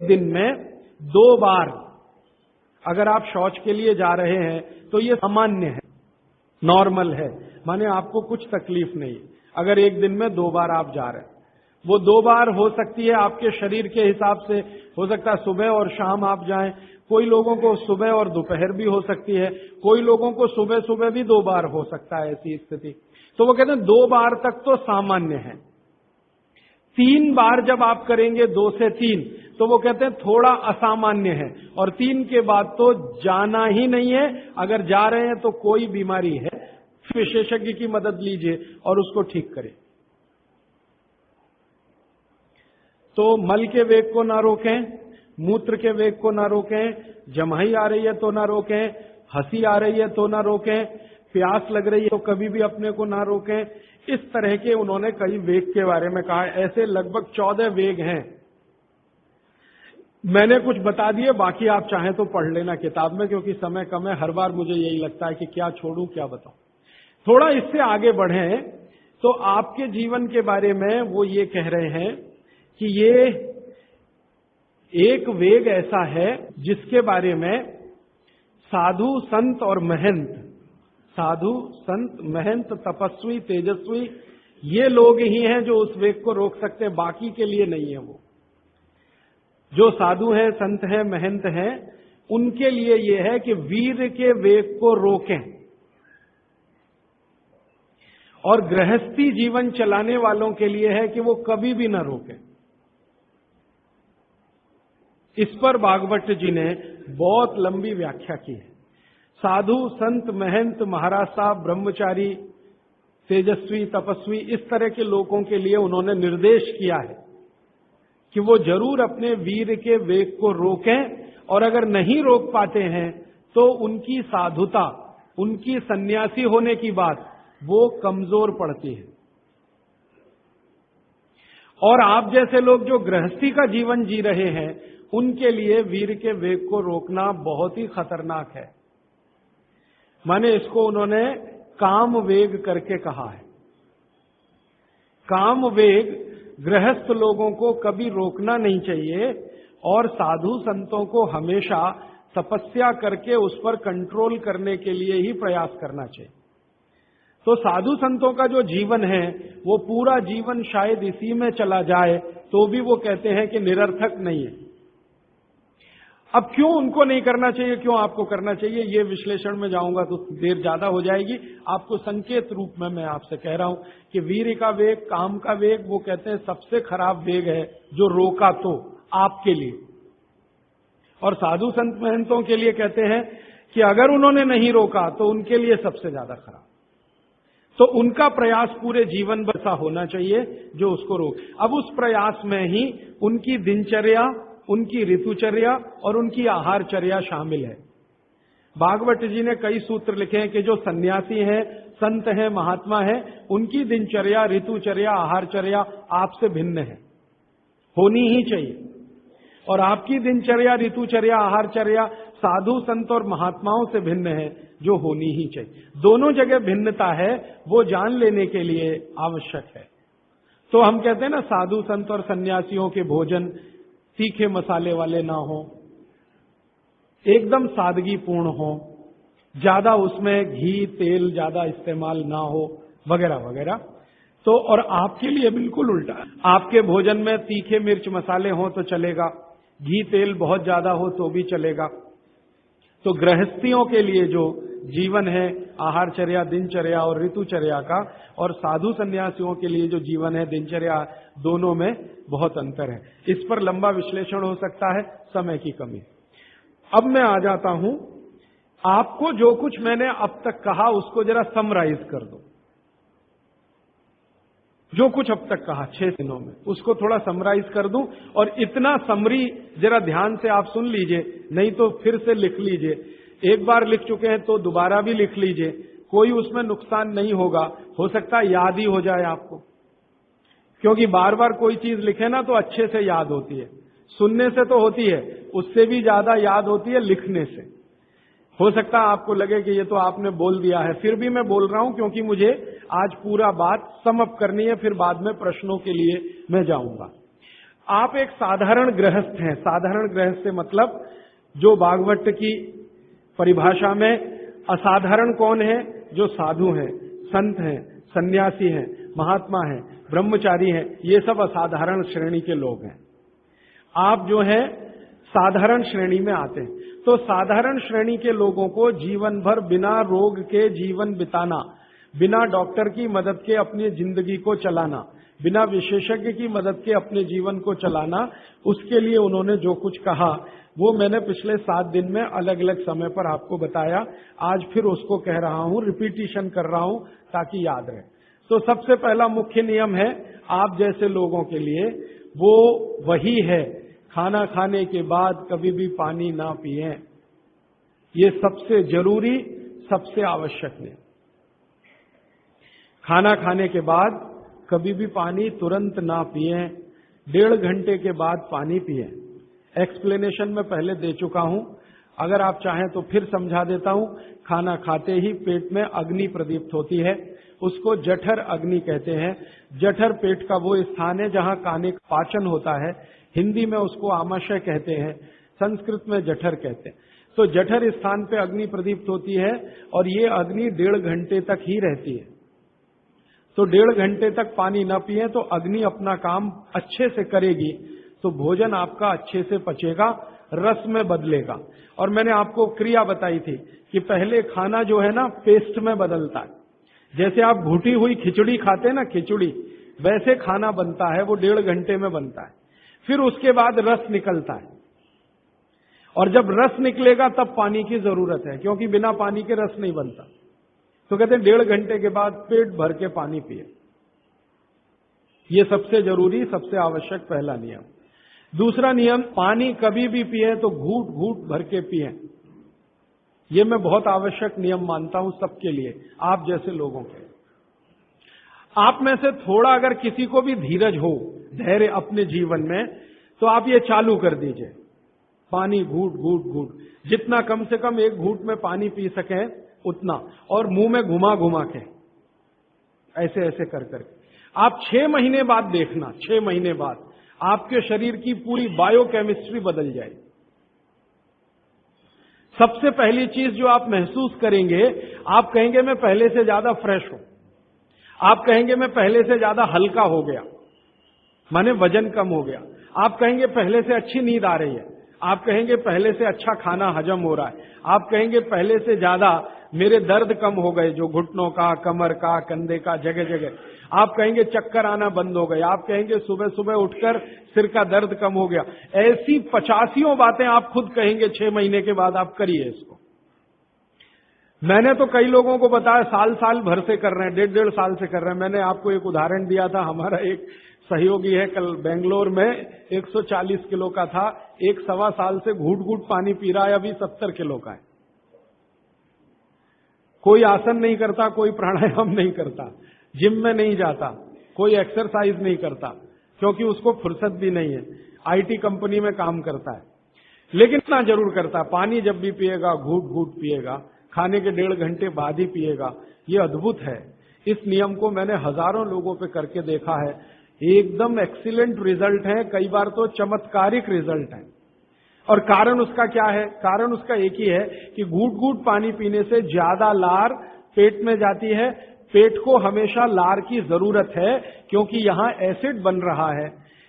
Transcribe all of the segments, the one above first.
दिन में 2 बार अगर आप शौच के लिए जा रहे हैं तो ये सामान्य है, नॉर्मल है, माने आपको कुछ तकलीफ नहीं। अगर एक दिन में 2 बार आप जा रहे हैं, वो 2 बार हो सकती है आपके शरीर के हिसाब से, हो सकता है सुबह और शाम आप जाएं, कोई लोगों को सुबह और दोपहर भी हो सकती है, कोई लोगों को सुबह सुबह भी 2 बार हो सकता है ऐसी स्थिति। तो वो कहते हैं 2 बार तक तो सामान्य है। 3 बार जब आप करेंगे 2 से 3 तो वो कहते हैं थोड़ा असामान्य है, और 3 के बाद तो जाना ही नहीं है। अगर जा रहे हैं तो कोई बीमारी है, विशेषज्ञ की मदद लीजिए और उसको ठीक करें। तो मल के वेग को ना रोकें, मूत्र के वेग को ना रोकें, जमाई आ रही है तो ना रोकें, हंसी आ रही है तो ना रोकें, प्यास लग रही है तो कभी भी अपने को ना रोकें। इस तरह के उन्होंने कई वेग के बारे में कहा। ऐसे लगभग 14 वेग हैं। मैंने कुछ बता दिए, बाकी आप चाहें तो पढ़ लेना किताब में, क्योंकि समय कम है। हर बार मुझे यही लगता है कि क्या छोड़ूं क्या बताऊं। थोड़ा इससे आगे बढ़ें तो आपके जीवन के बारे में वो ये कह रहे हैं कि ये एक वेग ऐसा है जिसके बारे में साधु संत और महंत, साधु संत महंत तपस्वी तेजस्वी, ये लोग ही हैं जो उस वेग को रोक सकते हैं, बाकी के लिए नहीं है। वो जो साधु हैं, संत हैं, महंत हैं, उनके लिए यह है कि वीर के वेग को रोकें, और गृहस्थी जीवन चलाने वालों के लिए है कि वो कभी भी ना रोकें। इस पर भागवत जी ने बहुत लंबी व्याख्या की है। साधु संत महंत महाराज साहब ब्रह्मचारी तेजस्वी तपस्वी, इस तरह के लोगों के लिए उन्होंने निर्देश किया है कि वो जरूर अपने वीर के वेग को रोकें, और अगर नहीं रोक पाते हैं तो उनकी साधुता, उनकी सन्यासी होने की बात वो कमजोर पड़ती है। और आप जैसे लोग जो गृहस्थी का जीवन जी रहे हैं, उनके लिए वीर के वेग को रोकना बहुत ही खतरनाक है। माने इसको उन्होंने काम वेग करके कहा है। काम वेग गृहस्थ लोगों को कभी रोकना नहीं चाहिए, और साधु संतों को हमेशा तपस्या करके उस पर कंट्रोल करने के लिए ही प्रयास करना चाहिए। तो साधु संतों का जो जीवन है वो पूरा जीवन शायद इसी में चला जाए तो भी वो कहते हैं कि निरर्थक नहीं है। अब क्यों उनको नहीं करना चाहिए, क्यों आपको करना चाहिए, ये विश्लेषण में जाऊंगा तो देर ज्यादा हो जाएगी। आपको संकेत रूप में मैं आपसे कह रहा हूं कि वीर का वेग, काम का वेग, वो कहते हैं सबसे खराब वेग है जो रोका तो आपके लिए। और साधु संत महंतों के लिए कहते हैं कि अगर उन्होंने नहीं रोका तो उनके लिए सबसे ज्यादा खराब। तो उनका प्रयास पूरे जीवन बसा होना चाहिए जो उसको रोक। अब उस प्रयास में ही उनकी दिनचर्या, उनकी ऋतुचर्या और उनकी आहारचर्या शामिल है। भागवत जी ने कई सूत्र लिखे हैं कि जो सन्यासी हैं, संत हैं, महात्मा हैं, उनकी दिनचर्या, ऋतुचर्या, आहारचर्या आपसे भिन्न है, होनी ही चाहिए। और आपकी दिनचर्या, ऋतुचर्या, आहारचर्या साधु संत और महात्माओं से भिन्न है, जो होनी ही चाहिए। दोनों जगह भिन्नता है, वो जान लेने के लिए आवश्यक है। तो हम कहते हैं ना, साधु संत और सन्यासियों के भोजन तीखे मसाले वाले ना हो, एकदम सादगी पूर्ण हो, ज्यादा उसमें घी तेल ज्यादा इस्तेमाल ना हो, वगैरह वगैरह। तो और आपके लिए बिल्कुल उल्टा, आपके भोजन में तीखे मिर्च मसाले हो तो चलेगा, घी तेल बहुत ज्यादा हो तो भी चलेगा। तो गृहस्थियों के लिए जो जीवन है, आहारचर्या, दिनचर्या और ऋतुचर्या का, और साधु सन्यासियों के लिए जो जीवन है, दिनचर्या, दोनों में बहुत अंतर है। इस पर लंबा विश्लेषण हो सकता है, समय की कमी। अब मैं आ जाता हूं, आपको जो कुछ मैंने अब तक कहा उसको जरा समराइज कर दो। जो कुछ अब तक कहा 6 दिनों में, उसको थोड़ा समराइज कर दूं। और इतना समरी जरा ध्यान से आप सुन लीजिए, नहीं तो फिर से लिख लीजिए। एक बार लिख चुके हैं तो दोबारा भी लिख लीजिए, कोई उसमें नुकसान नहीं होगा। हो सकता है याद ही हो जाए आपको, क्योंकि बार बार कोई चीज लिखे ना तो अच्छे से याद होती है। सुनने से तो होती है, उससे भी ज्यादा याद होती है लिखने से। हो सकता है आपको लगे कि ये तो आपने बोल दिया है, फिर भी मैं बोल रहा हूं क्योंकि मुझे आज पूरा बात सम अप करनी है, फिर बाद में प्रश्नों के लिए मैं जाऊंगा। आप एक साधारण गृहस्थ हैं। साधारण गृहस्थ से मतलब जो भागवत की परिभाषा में असाधारण कौन है? जो साधु हैं, संत हैं, सन्यासी हैं, महात्मा हैं, ब्रह्मचारी हैं, ये सब असाधारण श्रेणी के लोग हैं। आप जो है साधारण श्रेणी में आते हैं। तो साधारण श्रेणी के लोगों को जीवन भर बिना रोग के जीवन बिताना, बिना डॉक्टर की मदद के अपनी जिंदगी को चलाना, बिना विशेषज्ञ की मदद के अपने जीवन को चलाना, उसके लिए उन्होंने जो कुछ कहा वो मैंने पिछले 7 दिन में अलग अलग समय पर आपको बताया। आज फिर उसको कह रहा हूं, रिपीटिशन कर रहा हूं ताकि याद रहे। तो सबसे पहला मुख्य नियम है आप जैसे लोगों के लिए, वो वही है, खाना खाने के बाद कभी भी पानी ना पिएं। ये सबसे जरूरी, सबसे आवश्यक नियम। खाना खाने के बाद कभी भी पानी तुरंत ना पिएं, 1.5 घंटे के बाद पानी पिएं। एक्सप्लेनेशन में पहले दे चुका हूं, अगर आप चाहें तो फिर समझा देता हूं। खाना खाते ही पेट में अग्नि प्रदीप्त होती है, उसको जठर अग्नि कहते हैं। जठर पेट का वो स्थान है जहां खाने का पाचन होता है। हिंदी में उसको आमाशय कहते हैं, संस्कृत में जठर कहते हैं। तो जठर स्थान पे अग्नि प्रदीप्त होती है और ये अग्नि 1.5 घंटे तक ही रहती है। तो 1.5 घंटे तक पानी न पिए तो अग्नि अपना काम अच्छे से करेगी, तो भोजन आपका अच्छे से पचेगा, रस में बदलेगा। और मैंने आपको क्रिया बताई थी कि पहले खाना जो है ना पेस्ट में बदलता है। जैसे आप घुटी हुई खिचड़ी खाते हैं ना, खिचड़ी, वैसे खाना बनता है, वो 1.5 घंटे में बनता है। फिर उसके बाद रस निकलता है, और जब रस निकलेगा तब पानी की जरूरत है, क्योंकि बिना पानी के रस नहीं बनता। तो कहते हैं 1.5 घंटे के बाद पेट भर के पानी पिए। ये सबसे जरूरी, सबसे आवश्यक पहला नियम। दूसरा नियम, पानी कभी भी पिए तो घूट घूट भर के पिए। ये मैं बहुत आवश्यक नियम मानता हूं सबके लिए, आप जैसे लोगों के। आप में से थोड़ा अगर किसी को भी धीरज हो, धैर्य अपने जीवन में, तो आप ये चालू कर दीजिए, पानी घूट घूट घूट, जितना कम से कम एक घूट में पानी पी सके उतना, और मुंह में घुमा घुमा के, ऐसे ऐसे कर करके। आप 6 महीने बाद देखना, 6 महीने बाद आपके शरीर की पूरी बायोकेमिस्ट्री बदल जाएगी। सबसे पहली चीज जो आप महसूस करेंगे, आप कहेंगे मैं पहले से ज्यादा फ्रेश हूं, आप कहेंगे मैं पहले से ज्यादा हल्का हो गया, माने वजन कम हो गया, आप कहेंगे पहले से अच्छी नींद आ रही है, आप कहेंगे पहले से अच्छा खाना हजम हो रहा है, आप कहेंगे पहले से ज्यादा मेरे दर्द कम हो गए, जो घुटनों का, कमर का, कंधे का, जगह जगह। आप कहेंगे चक्कर आना बंद हो गए, आप कहेंगे सुबह सुबह उठकर सिर का दर्द कम हो गया। ऐसी 85 बातें आप खुद कहेंगे 6 महीने के बाद। आप करिए इसको। मैंने तो कई लोगों को बताया साल साल भर से कर रहे हैं, 1.5 साल से कर रहे हैं। मैंने आपको एक उदाहरण दिया था, हमारा एक सहयोगी है, कल बेंगलोर में 140 किलो का था, 1 सवा साल से घूट घूट पानी पी रहा है, अभी 70 किलो का है। कोई आसन नहीं करता, कोई प्राणायाम नहीं करता, जिम में नहीं जाता, कोई एक्सरसाइज नहीं करता, क्योंकि उसको फुर्सत भी नहीं है, आईटी कंपनी में काम करता है। लेकिन इतना जरूर करता है, पानी जब भी पिएगा घूट घूट पिएगा, खाने के 1.5 घंटे बाद ही पिएगा। ये अद्भुत है। इस नियम को मैंने हजारों लोगों पे करके देखा है, एकदम एक्सीलेंट रिजल्ट है, कई बार तो चमत्कारिक रिजल्ट है। और कारण उसका क्या है? कारण उसका एक ही है कि घूट घूट पानी पीने से ज्यादा लार पेट में जाती है। पेट को हमेशा लार की जरूरत है, क्योंकि यहां एसिड बन रहा है।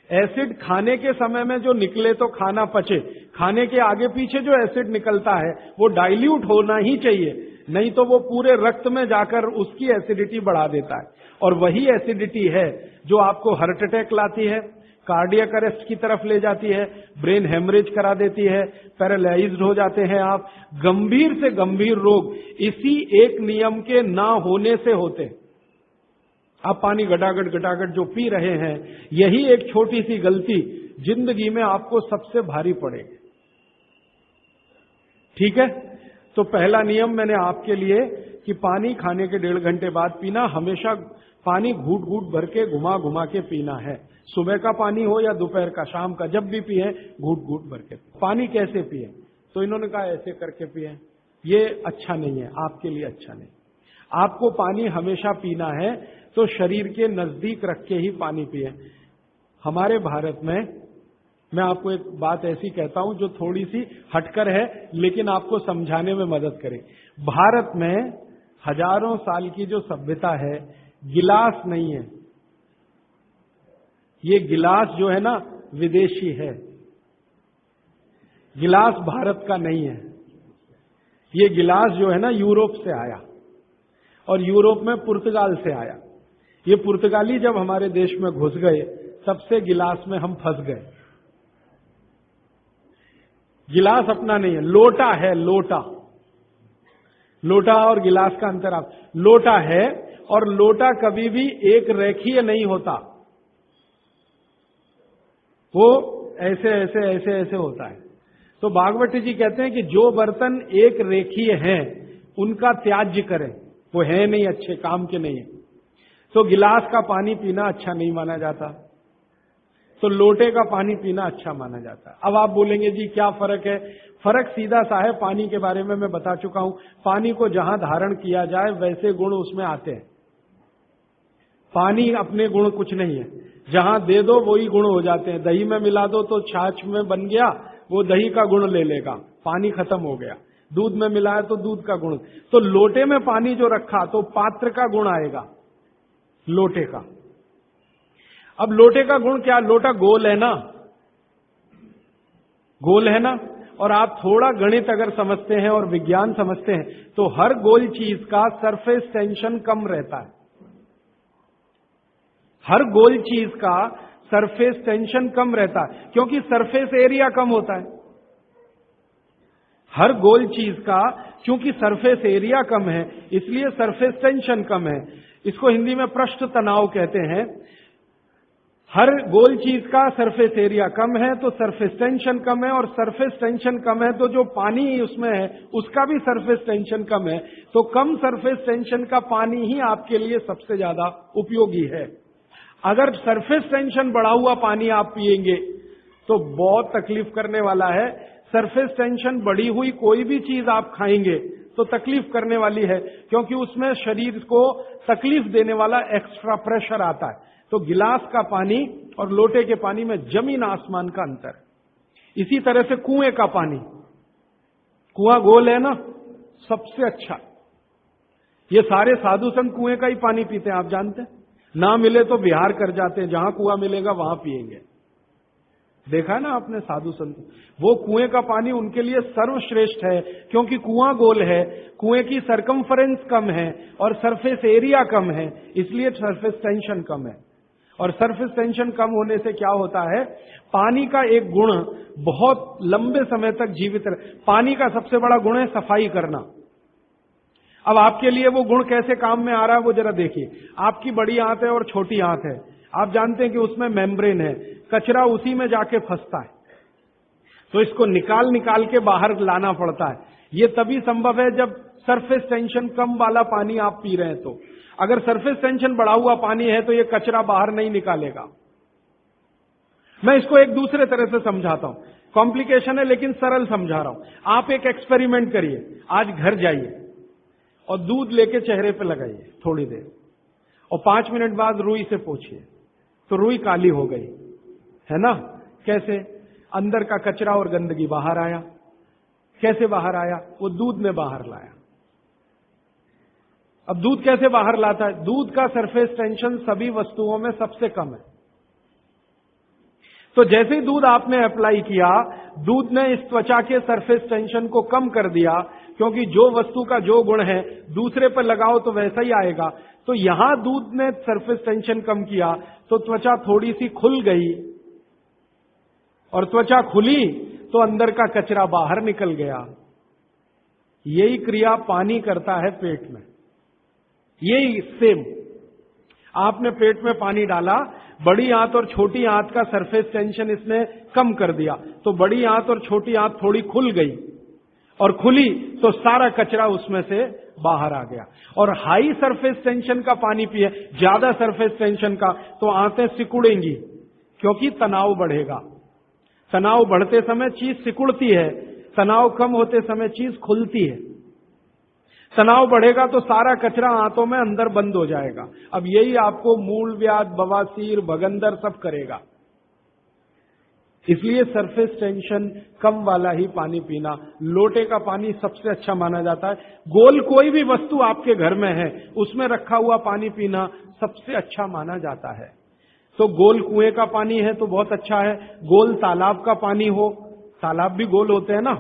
एसिड खाने के समय में जो निकले तो खाना पचे, खाने के आगे पीछे जो एसिड निकलता है वो डाइल्यूट होना ही चाहिए, नहीं तो वो पूरे रक्त में जाकर उसकी एसिडिटी बढ़ा देता है। और वही एसिडिटी है जो आपको हार्ट अटैक लाती है, कार्डियक अरेस्ट की तरफ ले जाती है, ब्रेन हेमरेज करा देती है, पैरालाइज्ड हो जाते हैं आप। गंभीर से गंभीर रोग इसी एक नियम के ना होने से होते हैं। आप पानी गटागट जो पी रहे हैं, यही एक छोटी सी गलती जिंदगी में आपको सबसे भारी पड़ेगी। ठीक है? तो पहला नियम मैंने आपके लिए कि पानी खाने के 1.5 घंटे बाद पीना, हमेशा पानी घूट घूट भर के घुमा घुमा के पीना है। सुबह का पानी हो या दोपहर का, शाम का, जब भी पिए घूट घूट भर के। पानी कैसे पिए? तो इन्होंने कहा ऐसे करके पिए। ये अच्छा नहीं है, आपके लिए अच्छा नहीं। आपको पानी हमेशा पीना है तो शरीर के नजदीक रख के ही पानी पिए। हमारे भारत में मैं आपको एक बात ऐसी कहता हूं जो थोड़ी सी हटकर है, लेकिन आपको समझाने में मदद करे। भारत में हजारों साल की जो सभ्यता है, गिलास नहीं है। ये गिलास जो है ना, विदेशी है। गिलास भारत का नहीं है। ये गिलास जो है ना, यूरोप से आया, और यूरोप में पुर्तगाल से आया। ये पुर्तगाली जब हमारे देश में घुस गए, तब से गिलास में हम फंस गए। गिलास अपना नहीं है, लोटा है। लोटा, लोटा और गिलास का अंतर आप, लोटा है, और लोटा कभी भी एक रेखीय नहीं होता, वो ऐसे ऐसे ऐसे ऐसे होता है। तो भागवती जी कहते हैं कि जो बर्तन एक रेखीय हैं उनका त्याज्य करें, वो है नहीं, अच्छे काम के नहीं है। तो गिलास का पानी पीना अच्छा नहीं माना जाता, तो लोटे का पानी पीना अच्छा माना जाता है। अब आप बोलेंगे जी क्या फर्क है? फर्क सीधा सा है, पानी के बारे में मैं बता चुका हूं। पानी को जहां धारण किया जाए वैसे गुण उसमें आते हैं। पानी अपने गुण कुछ नहीं है, जहां दे दो वही गुण हो जाते हैं। दही में मिला दो तो छाछ में बन गया, वो दही का गुण ले लेगा, पानी खत्म हो गया। दूध में मिलाया तो दूध का गुण। तो लोटे में पानी जो रखा तो पात्र का गुण आएगा, लोटे का। अब लोटे का गुण क्या? लोटा गोल है ना, गोल है ना। और आप थोड़ा गणित अगर समझते हैं और विज्ञान समझते हैं तो हर गोल चीज का सरफेस टेंशन कम रहता है। हर गोल चीज का सरफेस टेंशन कम रहता है, क्योंकि सरफेस एरिया कम होता है। हर गोल चीज का क्योंकि सरफेस एरिया कम है, इसलिए सरफेस टेंशन कम है। इसको हिंदी में पृष्ठ तनाव कहते हैं। हर गोल चीज का सरफेस एरिया कम है तो सरफेस टेंशन कम है, और सरफेस टेंशन कम है तो जो पानी उसमें है उसका भी सरफेस टेंशन कम है। तो कम सरफेस टेंशन का पानी ही आपके लिए सबसे ज्यादा उपयोगी है। अगर सरफेस टेंशन बढ़ा हुआ पानी आप पिएंगे तो बहुत तकलीफ करने वाला है। सरफेस टेंशन बढ़ी हुई कोई भी चीज आप खाएंगे तो तकलीफ करने वाली है, क्योंकि उसमें शरीर को तकलीफ देने वाला एक्स्ट्रा प्रेशर आता है। तो गिलास का पानी और लोटे के पानी में जमीन आसमान का अंतर। इसी तरह से कुएं का पानी, कुआं गोल है ना, सबसे अच्छा। ये सारे साधु संत कुएं का ही पानी पीते हैं, आप जानते हैं। ना मिले तो बिहार कर जाते हैं, जहां कुआं मिलेगा वहां पिएंगे। देखा है ना आपने साधु संत, वो कुएं का पानी उनके लिए सर्वश्रेष्ठ है, क्योंकि कुआं गोल है, कुएं की सरकमफरेंस कम है और सरफेस एरिया कम है, इसलिए सरफेस टेंशन कम है। और सरफेस टेंशन कम होने से क्या होता है, पानी का एक गुण बहुत लंबे समय तक जीवित रहे। पानी का सबसे बड़ा गुण है सफाई करना। अब आपके लिए वो गुण कैसे काम में आ रहा है वो जरा देखिए। आपकी बड़ी आंत है और छोटी आंत है, आप जानते हैं कि उसमें मेम्ब्रेन है, कचरा उसी में जाके फंसता है, तो इसको निकाल निकाल के बाहर लाना पड़ता है। ये तभी संभव है जब सरफेस टेंशन कम वाला पानी आप पी रहे हैं। तो अगर सरफेस टेंशन बढ़ा हुआ पानी है तो ये कचरा बाहर नहीं निकालेगा। मैं इसको एक दूसरे तरह से समझाता हूं, कॉम्प्लिकेशन है लेकिन सरल समझा रहा हूं। आप एक एक्सपेरिमेंट करिए, आज घर जाइए और दूध लेके चेहरे पे लगाइए थोड़ी देर, और 5 मिनट बाद रुई से पोंछिए, तो रुई काली हो गई है ना। कैसे? अंदर का कचरा और गंदगी बाहर आया। कैसे बाहर आया? वो दूध ने बाहर लाया। अब दूध कैसे बाहर लाता है? दूध का सरफेस टेंशन सभी वस्तुओं में सबसे कम है। तो जैसे ही दूध आपने अप्लाई किया, दूध ने इस त्वचा के सरफेस टेंशन को कम कर दिया, क्योंकि जो वस्तु का जो गुण है दूसरे पर लगाओ तो वैसा ही आएगा। तो यहां दूध ने सरफेस टेंशन कम किया तो त्वचा थोड़ी सी खुल गई, और त्वचा खुली तो अंदर का कचरा बाहर निकल गया। यही क्रिया पानी करता है पेट में। यही सेम, आपने पेट में पानी डाला, बड़ी आंत और छोटी आंत का सरफेस टेंशन इसने कम कर दिया, तो बड़ी आंत और छोटी आंत थोड़ी खुल गई, और खुली तो सारा कचरा उसमें से बाहर आ गया। और हाई सरफेस टेंशन का पानी पिए, ज्यादा सरफेस टेंशन का, तो आंतें सिकुड़ेंगी, क्योंकि तनाव बढ़ेगा। तनाव बढ़ते समय चीज सिकुड़ती है, तनाव कम होते समय चीज खुलती है। तनाव बढ़ेगा तो सारा कचरा आंतों में अंदर बंद हो जाएगा। अब यही आपको मूलव्याध, बवासीर, भगंदर सब करेगा। इसलिए सरफेस टेंशन कम वाला ही पानी पीना, लोटे का पानी सबसे अच्छा माना जाता है। गोल कोई भी वस्तु आपके घर में है उसमें रखा हुआ पानी पीना सबसे अच्छा माना जाता है। तो गोल कुएं का पानी है तो बहुत अच्छा है, गोल तालाब का पानी हो, तालाब भी गोल होते हैं ना,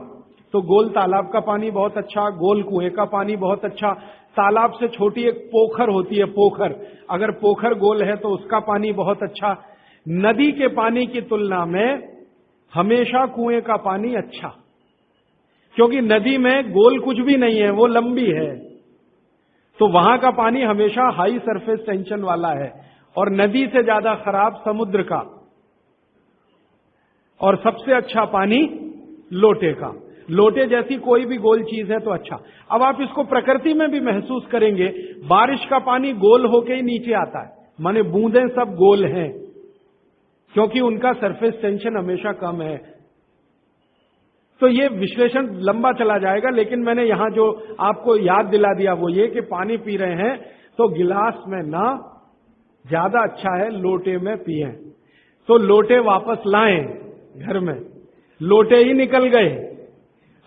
तो गोल तालाब का पानी बहुत अच्छा, गोल कुएं का पानी बहुत अच्छा। तालाब से छोटी एक पोखर होती है, पोखर, अगर पोखर गोल है तो उसका पानी बहुत अच्छा। नदी के पानी की तुलना में हमेशा कुएं का पानी अच्छा, क्योंकि नदी में गोल कुछ भी नहीं है, वो लंबी है, तो वहां का पानी हमेशा हाई सरफेस टेंशन वाला है। और नदी से ज्यादा खराब समुद्र का, और सबसे अच्छा पानी लोटे का। लोटे जैसी कोई भी गोल चीज है तो अच्छा। अब आप इसको प्रकृति में भी महसूस करेंगे, बारिश का पानी गोल होके ही नीचे आता है, माने बूंदें सब गोल हैं, क्योंकि उनका सरफेस टेंशन हमेशा कम है। तो ये विश्लेषण लंबा चला जाएगा, लेकिन मैंने यहां जो आपको याद दिला दिया वो ये कि पानी पी रहे हैं तो गिलास में ना, ज्यादा अच्छा है लोटे में पिएं। तो लोटे वापस लाएं घर में, लोटे ही निकल गए,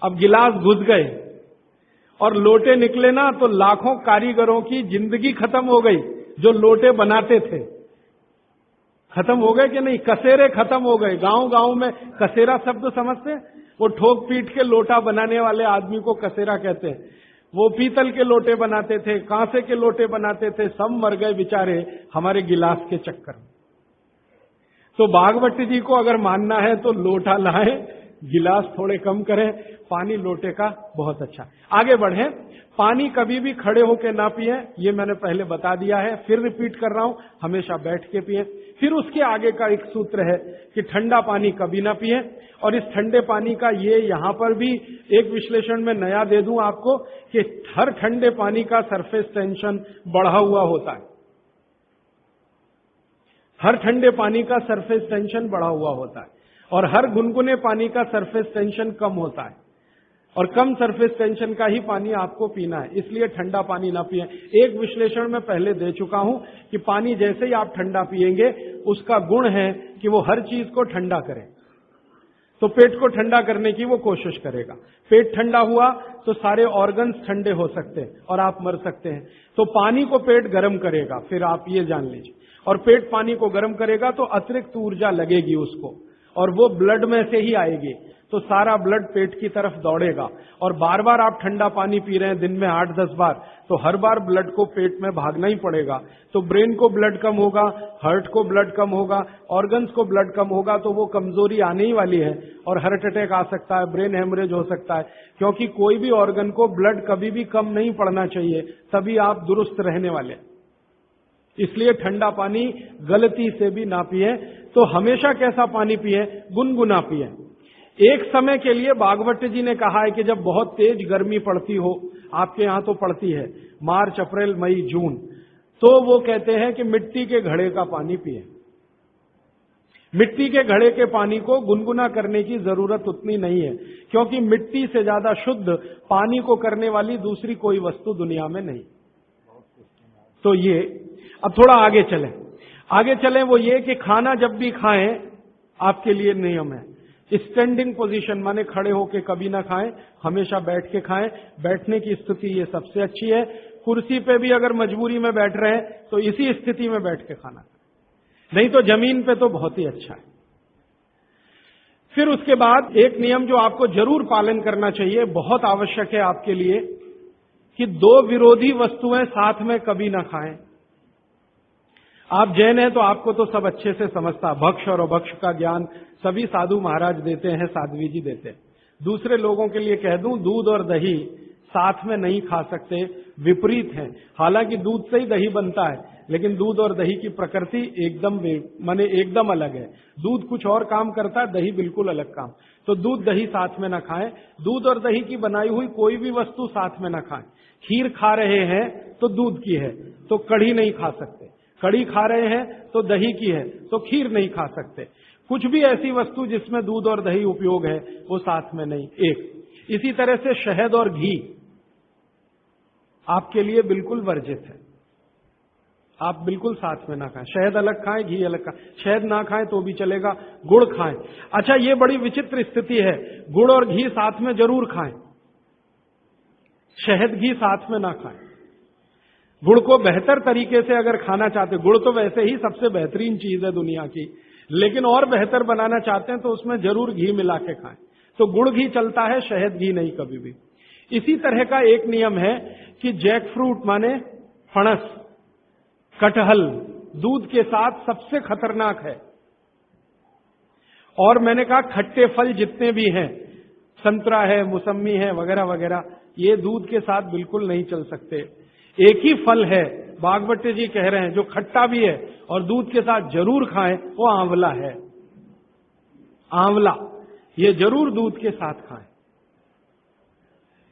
अब गिलास घुस गए, और लोटे निकले ना तो लाखों कारीगरों की जिंदगी खत्म हो गई जो लोटे बनाते थे। खत्म हो गए कि नहीं? कसेरे खत्म हो गए। गांव गांव में कसेरा शब्द समझते हैं? वो ठोक पीट के लोटा बनाने वाले आदमी को कसेरा कहते हैं। वो पीतल के लोटे बनाते थे, कांसे के लोटे बनाते थे, सब मर गए बेचारे हमारे गिलास के चक्कर में। तो भागवत जी को अगर मानना है तो लोटा लाए, गिलास थोड़े कम करें, पानी लोटे का बहुत अच्छा। आगे बढ़े, पानी कभी भी खड़े होकर ना पिए, ये मैंने पहले बता दिया है, फिर रिपीट कर रहा हूं, हमेशा बैठ के पिए। फिर उसके आगे का एक सूत्र है कि ठंडा पानी कभी ना पिए। और इस ठंडे पानी का ये यहां पर भी एक विश्लेषण में नया दे दूं आपको कि हर ठंडे पानी का सरफेस टेंशन बढ़ा हुआ होता है। हर ठंडे पानी का सरफेस टेंशन बढ़ा हुआ होता है, और हर गुनगुने पानी का सरफेस टेंशन कम होता है, और कम सरफेस टेंशन का ही पानी आपको पीना है। इसलिए ठंडा पानी ना पिए। एक विश्लेषण में पहले दे चुका हूं कि पानी जैसे ही आप ठंडा पिएंगे उसका गुण है कि वो हर चीज को ठंडा करे। तो पेट को ठंडा करने की वो कोशिश करेगा। पेट ठंडा हुआ तो सारे ऑर्गन्स ठंडे हो सकते हैं और आप मर सकते हैं। तो पानी को पेट गर्म करेगा, फिर आप ये जान लीजिए। और पेट पानी को गर्म करेगा तो अतिरिक्त ऊर्जा लगेगी उसको, और वो ब्लड में से ही आएगी, तो सारा ब्लड पेट की तरफ दौड़ेगा। और बार बार आप ठंडा पानी पी रहे हैं दिन में 8-10 बार, तो हर बार ब्लड को पेट में भागना ही पड़ेगा। तो ब्रेन को ब्लड कम होगा, हार्ट को ब्लड कम होगा, ऑर्गन्स को ब्लड कम होगा, तो वो कमजोरी आने ही वाली है, और हार्ट अटैक आ सकता है, ब्रेन हेमरेज हो सकता है। क्योंकि कोई भी ऑर्गन को ब्लड कभी भी कम नहीं पड़ना चाहिए, तभी आप दुरुस्त रहने वाले। इसलिए ठंडा पानी गलती से भी ना पिए। तो हमेशा कैसा पानी पिए? गुनगुना पिए। एक समय के लिए भागवत जी ने कहा है कि जब बहुत तेज गर्मी पड़ती हो, आपके यहां तो पड़ती है मार्च, अप्रैल, मई, जून, तो वो कहते हैं कि मिट्टी के घड़े का पानी पिए। मिट्टी के घड़े के पानी को गुनगुना करने की जरूरत उतनी नहीं है, क्योंकि मिट्टी से ज्यादा शुद्ध पानी को करने वाली दूसरी कोई वस्तु दुनिया में नहीं। तो ये अब थोड़ा आगे चलें, वो ये कि खाना जब भी खाएं, आपके लिए नियम है स्टैंडिंग पोजीशन, माने खड़े होके कभी ना खाएं, हमेशा बैठ के खाएं। बैठने की स्थिति ये सबसे अच्छी है। कुर्सी पे भी अगर मजबूरी में बैठ रहे हैं तो इसी स्थिति में बैठ के खाना, नहीं तो जमीन पे तो बहुत ही अच्छा है। फिर उसके बाद एक नियम जो आपको जरूर पालन करना चाहिए, बहुत आवश्यक है आपके लिए, कि दो विरोधी वस्तुएं साथ में कभी ना खाएं। आप जैन हैं तो आपको तो सब अच्छे से समझता, भक्ष और अभक्ष का ज्ञान सभी साधु महाराज देते हैं, साध्वी जी देते हैं। दूसरे लोगों के लिए कह दूं, दूध और दही साथ में नहीं खा सकते, विपरीत है। हालांकि दूध से ही दही बनता है, लेकिन दूध और दही की प्रकृति एकदम अलग है। दूध कुछ और काम करता है, दही बिल्कुल अलग काम। तो दूध दही साथ में ना खाएं। दूध और दही की बनाई हुई कोई भी वस्तु साथ में ना खाएं। खीर खा रहे हैं तो दूध की है तो कढ़ी नहीं खा सकते, कढ़ी खा रहे हैं तो दही की है तो खीर नहीं खा सकते। कुछ भी ऐसी वस्तु जिसमें दूध और दही उपयोग है वो साथ में नहीं। एक इसी तरह से शहद और घी आपके लिए बिल्कुल वर्जित है। आप बिल्कुल साथ में ना खाएं। शहद अलग खाएं, घी अलग खाएं। शहद ना खाएं तो भी चलेगा, गुड़ खाएं। अच्छा, ये बड़ी विचित्र स्थिति है, गुड़ और घी साथ में जरूर खाएं, शहद घी साथ में ना खाएं। गुड़ को बेहतर तरीके से अगर खाना चाहते, गुड़ तो वैसे ही सबसे बेहतरीन चीज है दुनिया की, लेकिन और बेहतर बनाना चाहते हैं तो उसमें जरूर घी मिला के खाएं। तो गुड़ घी चलता है, शहद घी नहीं कभी भी। इसी तरह का एक नियम है कि जैक फ्रूट माने फणस, कटहल दूध के साथ सबसे खतरनाक है। और मैंने कहा खट्टे फल जितने भी हैं, संतरा है, मौसमी है, वगैरह वगैरह, ये दूध के साथ बिल्कुल नहीं चल सकते। एक ही फल है, बागवती जी कह रहे हैं, जो खट्टा भी है और दूध के साथ जरूर खाएं, वो आंवला है। आंवला ये जरूर दूध के साथ खाएं।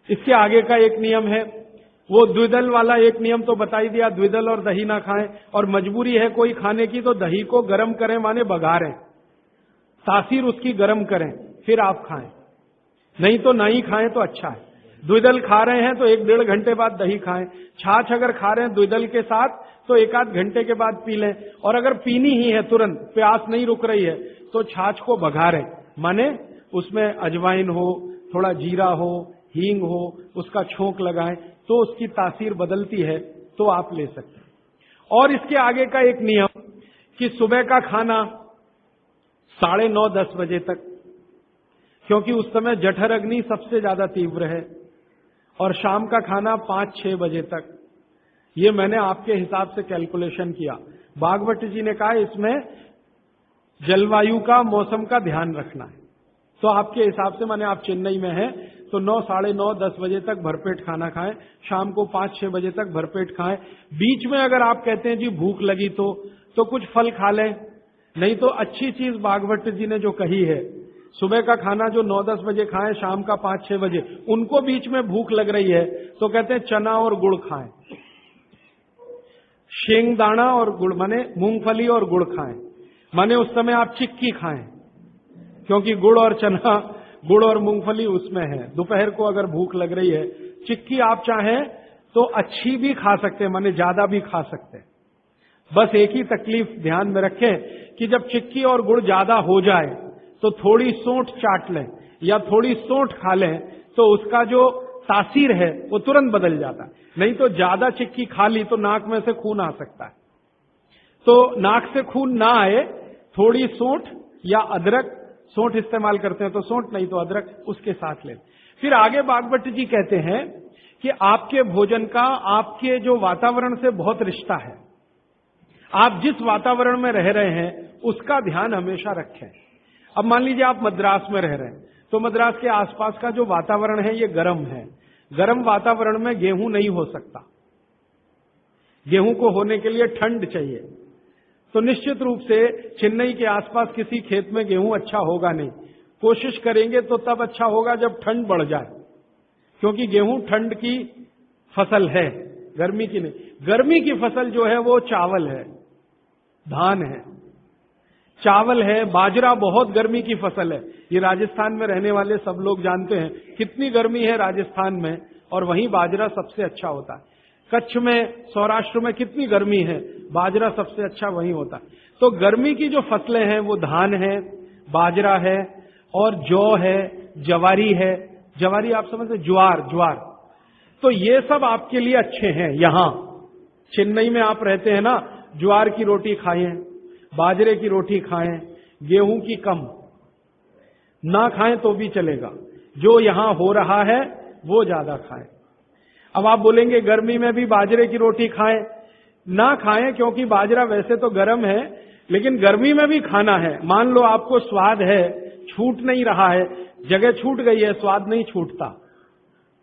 इसके आगे का एक नियम है, वो द्विदल वाला एक नियम तो बता ही दिया, द्विदल और दही ना खाएं। और मजबूरी है कोई खाने की तो दही को गर्म करें, माने बघारें, तासीर उसकी गर्म करें, फिर आप खाएं, नहीं तो नहीं खाएं तो अच्छा है। द्विदल खा रहे हैं तो 1-1.5 घंटे बाद दही खाएं। छाछ अगर खा रहे हैं द्विदल के साथ तो 1-8 घंटे के बाद पी लें। और अगर पीनी ही है तुरंत, प्यास नहीं रुक रही है, तो छाछ को बघारें, माने उसमें अजवाइन हो, थोड़ा जीरा हो, हींग हो, उसका छोंक लगाएं तो उसकी तासीर बदलती है, तो आप ले सकते हैं। और इसके आगे का एक नियम कि सुबह का खाना 9:30-10 बजे तक, क्योंकि उस समय जठर अग्नि सबसे ज्यादा तीव्र है। और शाम का खाना 5-6 बजे तक। ये मैंने आपके हिसाब से कैलकुलेशन किया। भागवत जी ने कहा इसमें जलवायु का, मौसम का ध्यान रखना है। तो आपके हिसाब से, माने आप चेन्नई में हैं तो 9, 9:30, 10 बजे तक भरपेट खाना खाएं, शाम को 5-6 बजे तक भरपेट खाएं। बीच में अगर आप कहते हैं जी भूख लगी तो कुछ फल खा लें, नहीं तो अच्छी चीज भागवत जी ने जो कही है, सुबह का खाना जो 9-10 बजे खाएं, शाम का 5-6 बजे, उनको बीच में भूख लग रही है तो कहते हैं चना और गुड़ खाएं, शेंगदाना और गुड़, माने मूंगफली और गुड़ खाएं, माने उस समय आप चिक्की खाएं, क्योंकि गुड़ और चना, गुड़ और मूंगफली उसमें है। दोपहर को अगर भूख लग रही है, चिक्की आप चाहें तो अच्छी भी खा सकते हैं, माने ज्यादा भी खा सकते हैं। बस एक ही तकलीफ ध्यान में रखें कि जब चिक्की और गुड़ ज्यादा हो जाए तो थोड़ी सोंठ चाट लें या थोड़ी सोंठ खा लें, तो उसका जो तासीर है वो तुरंत बदल जाता है। नहीं तो ज्यादा चिक्की खा ली तो नाक में से खून आ सकता है। तो नाक से खून ना आए, थोड़ी सोंठ या अदरक, सोंठ इस्तेमाल करते हैं तो सोंठ, नहीं तो अदरक, उसके साथ लें। फिर आगे भागवत जी कहते हैं कि आपके भोजन का आपके जो वातावरण से बहुत रिश्ता है। आप जिस वातावरण में रह रहे हैं उसका ध्यान हमेशा रखें। अब मान लीजिए आप मद्रास में रह रहे हैं, तो मद्रास के आसपास का जो वातावरण है ये गर्म है। गर्म वातावरण में गेहूं नहीं हो सकता, गेहूं को होने के लिए ठंड चाहिए। तो निश्चित रूप से चेन्नई के आसपास किसी खेत में गेहूं अच्छा होगा नहीं। कोशिश करेंगे तो तब अच्छा होगा जब ठंड बढ़ जाए, क्योंकि गेहूं ठंड की फसल है, गर्मी की नहीं। गर्मी की फसल जो है वो चावल है, धान है, चावल है, बाजरा बहुत गर्मी की फसल है। ये राजस्थान में रहने वाले सब लोग जानते हैं कितनी गर्मी है राजस्थान में, और वहीं बाजरा सबसे अच्छा होता है। कच्छ में, सौराष्ट्र में कितनी गर्मी है, बाजरा सबसे अच्छा वहीं होता है। तो गर्मी की जो फसलें हैं वो धान है, बाजरा है और जौ है, जवारी है। जवारी आप समझते, ज्वार। तो ये सब आपके लिए अच्छे हैं। यहां चेन्नई में आप रहते हैं ना, ज्वार की रोटी खाएं, बाजरे की रोटी खाएं, गेहूं की कम, ना खाएं तो भी चलेगा। जो यहां हो रहा है वो ज्यादा खाएं। अब आप बोलेंगे गर्मी में भी बाजरे की रोटी खाएं, ना खाएं, क्योंकि बाजरा वैसे तो गर्म है, लेकिन गर्मी में भी खाना है। मान लो आपको स्वाद है, छूट नहीं रहा है, जगह छूट गई है, स्वाद नहीं छूटता।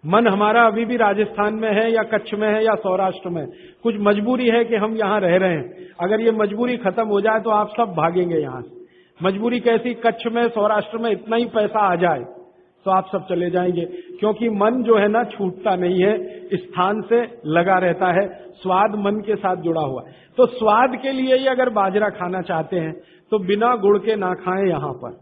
मन हमारा अभी भी राजस्थान में है या कच्छ में है या सौराष्ट्र में, कुछ मजबूरी है कि हम यहां रह रहे हैं। अगर ये मजबूरी खत्म हो जाए तो आप सब भागेंगे यहां से। मजबूरी कैसी, कच्छ में, सौराष्ट्र में इतना ही पैसा आ जाए तो आप सब चले जाएंगे, क्योंकि मन जो है ना छूटता नहीं है, स्थान से लगा रहता है, स्वाद मन के साथ जुड़ा हुआ है। तो स्वाद के लिए ही अगर बाजरा खाना चाहते हैं तो बिना गुड़ के ना खाएं। यहां पर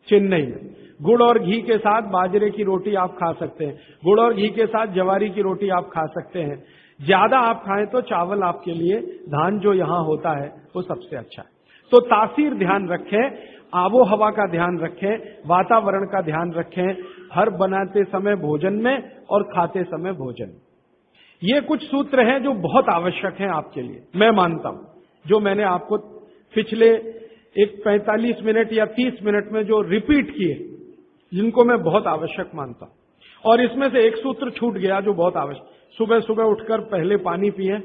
चेन्नई में गुड़ और घी के साथ बाजरे की रोटी आप खा सकते हैं, गुड़ और घी के साथ जवारी की रोटी आप खा सकते हैं। ज्यादा आप खाएं तो चावल आपके लिए, धान जो यहां होता है वो सबसे अच्छा है। तो तासीर ध्यान रखें, आबो हवा का ध्यान रखें, वातावरण का ध्यान रखें, हर बनाते समय भोजन में और खाते समय भोजन। ये कुछ सूत्र हैं जो बहुत आवश्यक हैं आपके लिए, मैं मानता हूं, जो मैंने आपको पिछले एक 45 मिनट या 30 मिनट में जो रिपीट किए, जिनको मैं बहुत आवश्यक मानता हूं। और इसमें से एक सूत्र छूट गया जो बहुत आवश्यक, सुबह सुबह उठकर पहले पानी पिए,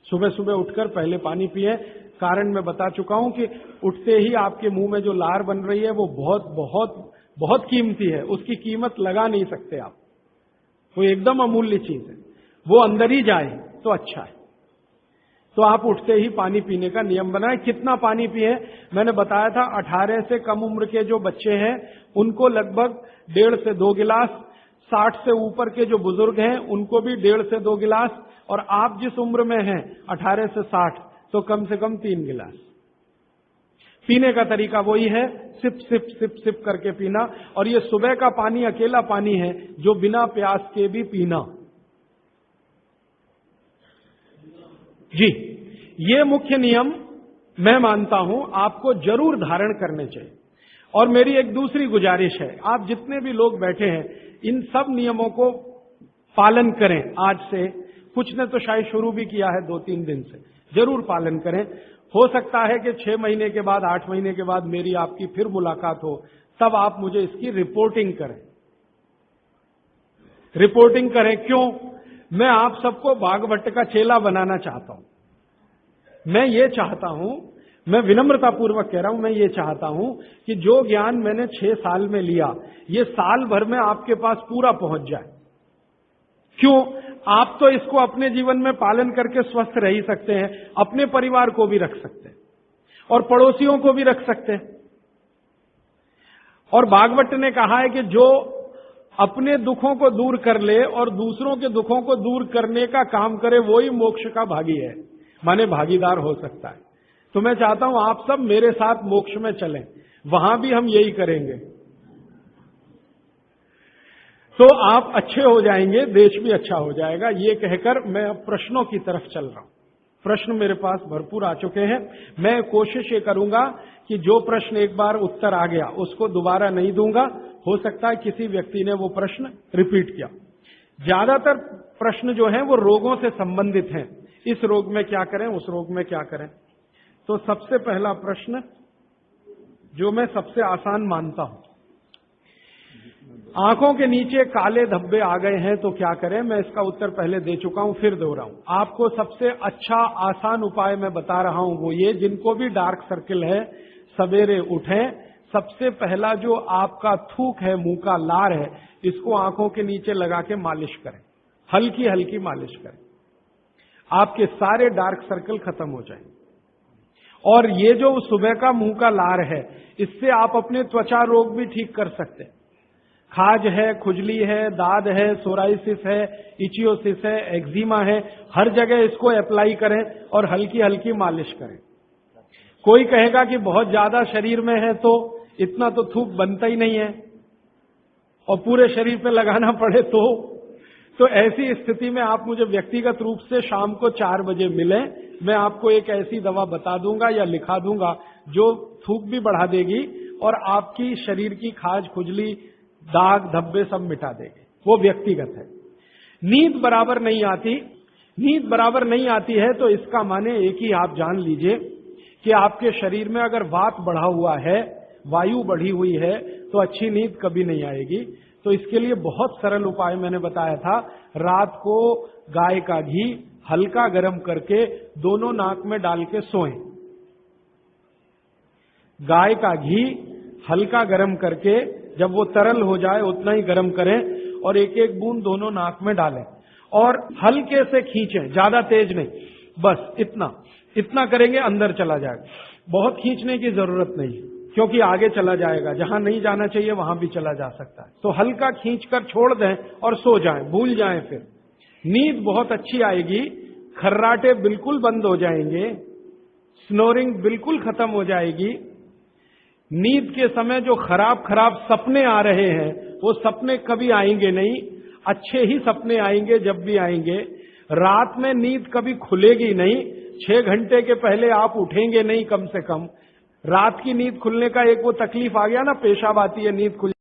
सुबह सुबह उठकर पहले पानी पिए। कारण मैं बता चुका हूं कि उठते ही आपके मुंह में जो लार बन रही है वो बहुत बहुत बहुत कीमती है, उसकी कीमत लगा नहीं सकते आप, वो एकदम अमूल्य चीज है, वो अंदर ही जाए तो अच्छा है। तो आप उठते ही पानी पीने का नियम बनाएं। कितना पानी पिए, मैंने बताया था 18 से कम उम्र के जो बच्चे हैं उनको लगभग 1.5 से 2 गिलास, 60 से ऊपर के जो बुजुर्ग हैं उनको भी 1.5 से 2 गिलास, और आप जिस उम्र में हैं 18 से 60 तो कम से कम 3 गिलास। पीने का तरीका वही है, सिप सिप सिप सिप करके पीना। और ये सुबह का पानी अकेला पानी है जो बिना प्यास के भी पीना। जी, ये मुख्य नियम मैं मानता हूं आपको जरूर धारण करने चाहिए। और मेरी एक दूसरी गुजारिश है, आप जितने भी लोग बैठे हैं इन सब नियमों को पालन करें। आज से कुछ ने तो शायद शुरू भी किया है 2-3 दिन से, जरूर पालन करें। हो सकता है कि 6 महीने के बाद, 8 महीने के बाद मेरी आपकी फिर मुलाकात हो, तब आप मुझे इसकी रिपोर्टिंग करें। रिपोर्टिंग करें क्यों? मैं आप सबको भागवत का चेला बनाना चाहता हूं। मैं ये चाहता हूं, मैं विनम्रतापूर्वक कह रहा हूं, मैं ये चाहता हूं कि जो ज्ञान मैंने 6 साल में लिया, ये साल भर में आपके पास पूरा पहुंच जाए। क्यों? आप तो इसको अपने जीवन में पालन करके स्वस्थ रह ही सकते हैं, अपने परिवार को भी रख सकते हैं और पड़ोसियों को भी रख सकते हैं। और भागवत ने कहा है कि जो अपने दुखों को दूर कर ले और दूसरों के दुखों को दूर करने का काम करे, वो ही मोक्ष का भागी है, माने भागीदार हो सकता है। तो मैं चाहता हूं आप सब मेरे साथ मोक्ष में चलें, वहां भी हम यही करेंगे तो आप अच्छे हो जाएंगे, देश भी अच्छा हो जाएगा। ये कहकर मैं अब प्रश्नों की तरफ चल रहा हूं। प्रश्न मेरे पास भरपूर आ चुके हैं। मैं कोशिश ये करूंगा कि जो प्रश्न एक बार उत्तर आ गया उसको दोबारा नहीं दूंगा। हो सकता है किसी व्यक्ति ने वो प्रश्न रिपीट किया। ज्यादातर प्रश्न जो हैं वो रोगों से संबंधित हैं, इस रोग में क्या करें, उस रोग में क्या करें। तो सबसे पहला प्रश्न जो मैं सबसे आसान मानता हूं, आंखों के नीचे काले धब्बे आ गए हैं तो क्या करें। मैं इसका उत्तर पहले दे चुका हूं, फिर दोहराऊं। आपको सबसे अच्छा आसान उपाय मैं बता रहा हूं, वो ये, जिनको भी डार्क सर्किल है सवेरे उठें, सबसे पहला जो आपका थूक है, मुंह का लार है, इसको आंखों के नीचे लगा के मालिश करें, हल्की हल्की मालिश करें। आपके सारे डार्क सर्कल खत्म हो जाएंगे। और ये जो सुबह का मुंह का लार है, इससे आप अपने त्वचा रोग भी ठीक कर सकते हैं। खाज है, खुजली है, दाद है, सोराइसिस है, इचियोसिस है, एक्जिमा है, हर जगह इसको अप्लाई करें और हल्की हल्की मालिश करें। कोई कहेगा कि बहुत ज्यादा शरीर में है तो इतना तो थूक बनता ही नहीं है और पूरे शरीर पे लगाना पड़े तो ऐसी स्थिति में आप मुझे व्यक्तिगत रूप से शाम को 4 बजे मिलें। मैं आपको एक ऐसी दवा बता दूंगा या लिखा दूंगा जो थूक भी बढ़ा देगी और आपकी शरीर की खाज, खुजली, दाग, धब्बे सब मिटा देगी। वो व्यक्तिगत है। नींद बराबर नहीं आती, नींद बराबर नहीं आती है तो इसका माने एक ही आप जान लीजिए कि आपके शरीर में अगर वात बढ़ा हुआ है, वायु बढ़ी हुई है, तो अच्छी नींद कभी नहीं आएगी। तो इसके लिए बहुत सरल उपाय मैंने बताया था। रात को गाय का घी हल्का गर्म करके दोनों नाक में डाल के सोएं। गाय का घी हल्का गर्म करके जब वो तरल हो जाए उतना ही गर्म करें और एक एक बूंद दोनों नाक में डालें और हल्के से खींचें, ज्यादा तेज नहीं, बस इतना करेंगे अंदर चला जाएगा। बहुत खींचने की जरूरत नहीं, क्योंकि आगे चला जाएगा, जहां नहीं जाना चाहिए वहां भी चला जा सकता है। तो हल्का खींचकर छोड़ दें और सो जाएं, भूल जाएं। फिर नींद बहुत अच्छी आएगी, खर्राटे बिल्कुल बंद हो जाएंगे, स्नोरिंग बिल्कुल खत्म हो जाएगी। नींद के समय जो खराब सपने आ रहे हैं वो सपने कभी आएंगे नहीं। अच्छे ही सपने आएंगे जब भी आएंगे। रात में नींद कभी खुलेगी नहीं, 6 घंटे के पहले आप उठेंगे नहीं कम से कम। रात की नींद खुलने का एक वो तकलीफ आ गया ना, पेशाब आती है नींद खुल